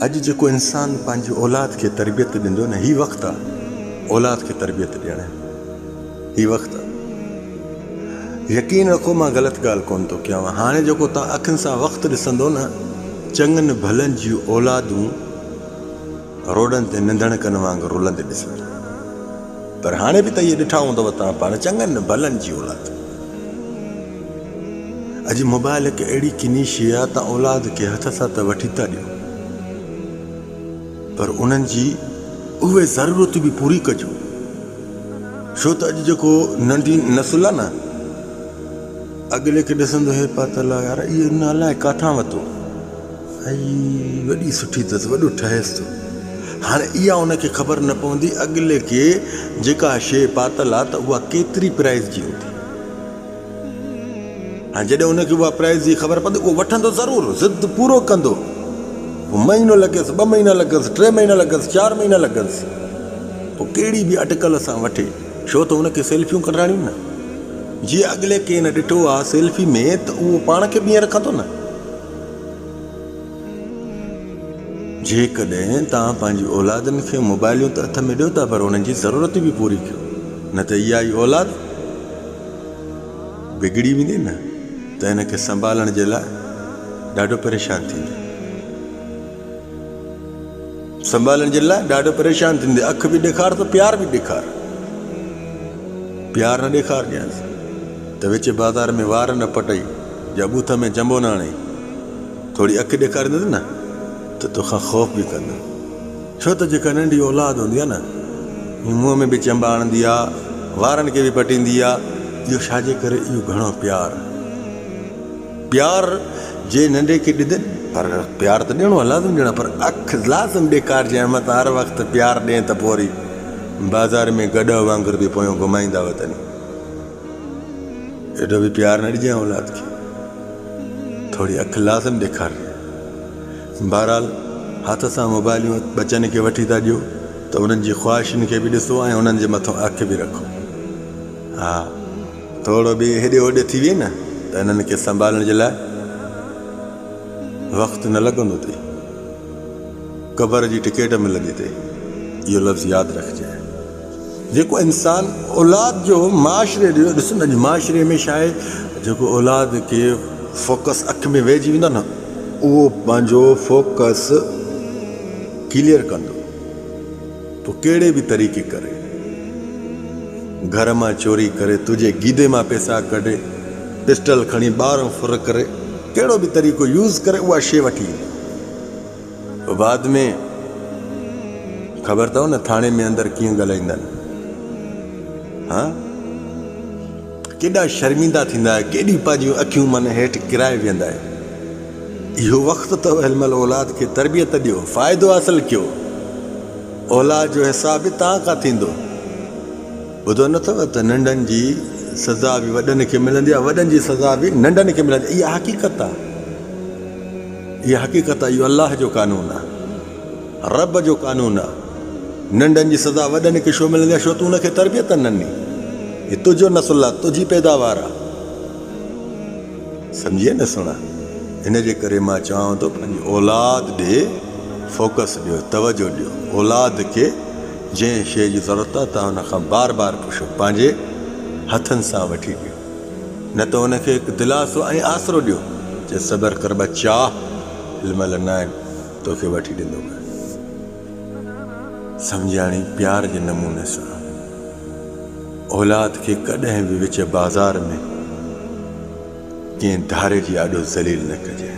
अॼु जेको इंसान पंहिंजी औलाद खे तरबियत ॾींदो न, ही वक़्तु आहे औलाद खे तरबियत ॾियण, ही वक़्तु आहे। यकीन रखो मां ग़लति ॻाल्हि कोन थो कयां। हाणे जेको तव्हां अखियुनि सां वक़्तु ॾिसंदो न, चङनि भलनि जूं औलादूं रोडनि ते निंदण कनि वांगुरु रुलंदे ॾिसण। पर हाणे बि त इहे ॾिठा हूंदव तव्हां पाण, चङनि भलनि जी औलाद। अॼु मोबाइल हिकु अहिड़ी किनी शइ आहे, तव्हां औलाद खे हथ सां त वठी था ॾियो, पर उन्हनि जी उहे ज़रूरत बि पूरी कजो। छो त अॼु जेको नंढी नसुल आहे न, अॻिले खे ॾिसंदो हे पातल आहे यार, इहो न अलाए किथां वरितो, वॾी सुठी अथसि, वॾो ठहेसि थो। हाणे इहा उनखे ख़बर न पवंदी अॻिले खे जेका शइ पातल आहे त उहा केतिरी प्राइज़ जी हूंदी। हाणे जॾहिं उनखे उहा प्राइज़ जी ख़बर पवंदी, उहो वठंदो ज़रूरु, ज़िद पूरो कंदो। महीनो लॻेसि, 2 महीना लॻसि, 3 महीना लॻसि, 4 महीना लॻसि, पोइ कहिड़ी बि अटकल सां वठे। छो त हुनखे सेल्फियूं कढाइणियूं न। जीअं अॻिले कंहिं न ॾिठो आहे सेल्फी में, त उहो पाण खे बि ईअं रखंदो न। जेकॾहिं तव्हां पंहिंजी औलादनि खे मोबाइलियूं त हथ में ॾियो था, पर उन्हनि जी ज़रूरत बि पूरी कयो, न त इहा ई औलाद बिगड़ी वेंदी न, त हिनखे संभालण जे लाइ ॾाढो परेशान थींदी। संभालण जे लाइ ॾाढो परेशान थींदी। अखि बि ॾेखार त प्यार बि ॾेखार, प्यार न ॾेखार ॾियांसि त विच बाज़ार में वार न पटई या बूथ में जंबो न हणई। थोरी अखि ॾेखारींदसि न त तोखां ख़ौफ़ बि कंदो। छो त जेका नंढी औलाद हूंदी आहे न, मुंहं में बि चंबा हणंदी आहे, वारनि खे बि पटींदी आहे। इहो छाजे करे? इहो घणो प्यार जे नंढे खे ॾिजनि, पर प्यार त ॾियणो आहे, लाज़िम ॾियणो, पर अखि लाज़िम ॾेखारिजे। मत हर वक़्तु प्यार ॾिए त पोइ वरी बाज़ार में गॾ वांगुरु बि पोयों घुमाईंदा वतनी। एॾो बि प्यार न ॾिजे औलाद खे, थोरी अखि लाज़िम ॾेखारिजे। बहरहाल हथ सां मोबाइलियूं बचनि खे वठी था ॾियो, त उन्हनि जी ख़्वाहिशुनि खे बि ॾिसो ऐं उन्हनि जे मथां अखि बि रखो। हा, थोरो बि हेॾे होॾे थी वई न, त हिननि खे संभालण जे लाइ वक़्तु न लॻंदो अथई, क़बर जी टिकेट मिलंदी अथई। इहो लफ़्ज़ यादि रखिजे। जेको इंसान औलाद जो माशरे जो ॾिस न, माशरे में छा आहे, जेको औलाद खे फोकस अखि में वेहिजी वेंदो न, उहो पंहिंजो फोकस क्लियर कंदो। पोइ कहिड़े बि तरीक़े करे घर मां चोरी करे, तुंहिंजे गीदे मां पैसा कढे, पिस्टल खणी ॿार फुर करे, कहिड़ो बि तरीक़ो यूज़ करे उहा शइ वठी ईंदो। पोइ बाद में ख़बर अथव न थाणे में अंदरि कीअं ॻाल्हाईंदा आहिनि। हा, केॾा शर्मिंदा थींदा आहे, केॾी पंहिंजियूं अखियूं मन हेठि किराए वेंदा आहे। इहो वक़्तु अथव हिनमहिल औलाद खे तरबियत ॾियो, फ़ाइदो हासिलु कयो। औलाद जो हिसाब बि तव्हां खां थींदो। ॿुधो नथव त नंढनि जी सज़ा बि वॾनि खे मिलंदी आहे, वॾनि जी सज़ा बि नंढनि खे मिलंदी आहे। इहा हक़ीक़त आहे, इहा हक़ीक़त आहे। इहो अलाह जो कानून आहे, रब जो कानून आहे। नंढनि जी सज़ा वॾनि खे छो मिलंदी आहे? छो तूं हुनखे तरबियत न ॾिनी। हीअ तुंहिंजो नसुल आहे, तुंहिंजी पैदावार आहे। सम्झे न सुणा? हिन जे करे मां चवां थो, पंहिंजी औलाद ॾे फोकस ॾियो, तवजो ॾियो। औलाद खे जंहिं शइ जी ज़रूरत आहे, तव्हां हुन खां बार बार पुछो, पंहिंजे हथनि सां वठी ॾियो। न त हुनखे हिकु दिलासो ऐं आसिरो ॾियो, जे सबर कर बच्चा, हिनमहिल न आहिनि, तोखे वठी ॾींदो। सम्झाणी प्यार जे नमूने सां। औलाद खे कॾहिं बि विच बाज़ार में कंहिं धारे जी आॾो ज़लील न कजे।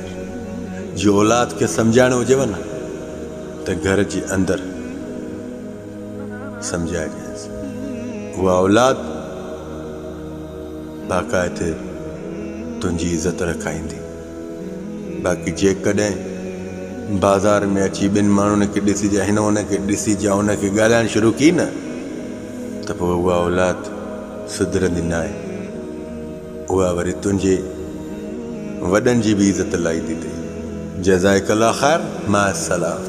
जो औलाद खे सम्झाइणो हुजेव न, त घर जे अंदरि सम्झाइजांइसि। उहा औलाद बाक़ाइदे तुंहिंजी इज़त रखाईंदी। बाक़ी जेकॾहिं बाज़ार में अची ॿिनि माण्हुनि खे ॾिसिजांइ, हिन हुन खे ॾिसिजांइ, हुनखे ॻाल्हाइणु शुरू की न, त पोइ उहा औलाद सुधरंदी न आहे। उहा वरी तुंहिंजे वॾनि जी बि इज़त लाहींदी अथई। जज़ाकल्लाह ख़ैर, मा सलाम।